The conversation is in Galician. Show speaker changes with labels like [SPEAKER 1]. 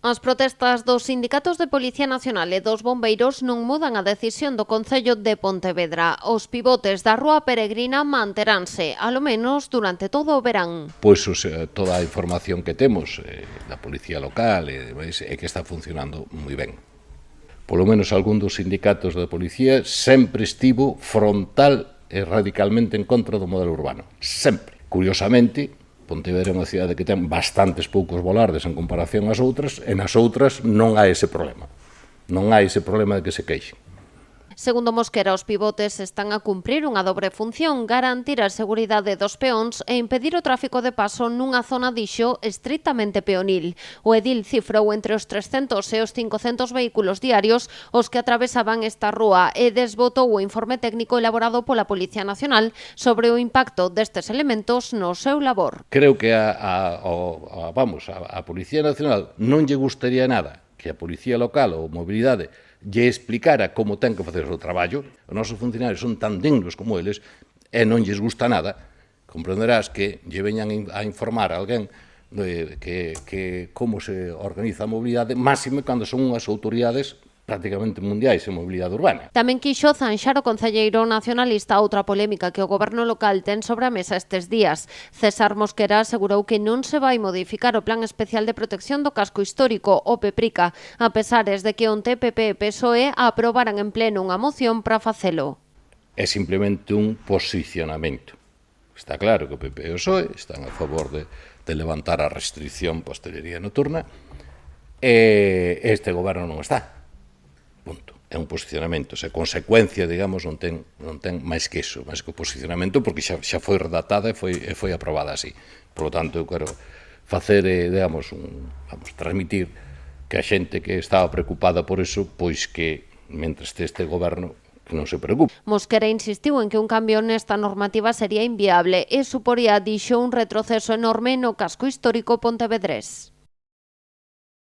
[SPEAKER 1] As protestas dos sindicatos de Policía Nacional e dos bombeiros non mudan a decisión do Concello de Pontevedra. Os pivotes da Rúa Peregrina manteránse, alo menos durante todo o verán.
[SPEAKER 2] Pois toda a información que temos da Policía Local é que está funcionando moi ben. Polo menos algún dos sindicatos da Policía sempre estivo frontal e radicalmente en contra do modelo urbano. Sempre. Curiosamente, Pontevedra é unha cidade que ten bastantes poucos volardes en comparación ás outras, e nas outras non hai ese problema. Non hai ese problema de que se queixen.
[SPEAKER 1] Segundo Mosquera, os pivotes están a cumprir unha dobre función, garantir a seguridade dos peóns e impedir o tráfico de paso nunha zona, dixo, estritamente peonil. O edil cifrou entre os 300 e os 500 vehículos diarios os que atravesaban esta rúa e desbotou o informe técnico elaborado pola Policía Nacional sobre o impacto destes elementos no seu labor.
[SPEAKER 2] Creo que a Policía Nacional non lle gustaría nada que a Policía Local ou Mobilidade lle explicara como ten que facer o seu traballo. Os nosos funcionarios son tan dignos como eles e non lles gusta nada. Comprenderás que lle veñan a informar a alguén que como se organiza a mobilidade, máxime cando son unhas autoridades prácticamente mundiais en mobilidade urbana.
[SPEAKER 1] Tamén quixo zanxar o concelleiro nacionalista outra polémica que o goberno local ten sobre a mesa estes días. César Mosquera asegurou que non se vai modificar o Plan Especial de Protección do Casco Histórico, o PEPRICA, a pesares de que onte PP e PSOE aprobaran en pleno unha moción para facelo.
[SPEAKER 2] É simplemente un posicionamento. Está claro que o PP e o PSOE están a favor de levantar a restricción para a hostelería nocturna e este goberno non está. Punto. É un posicionamento. Se consecuencia, digamos, non ten máis que iso, máis que o posicionamento, porque xa foi redactada e foi aprobada así. Por lo tanto, eu quero facer, transmitir que a xente que estaba preocupada por iso, pois que, mentre este goberno, que non se preocupe.
[SPEAKER 1] Mosquera insistiu en que un cambio nesta normativa sería inviable e suporía, dixo, un retroceso enorme no casco histórico pontevedrés.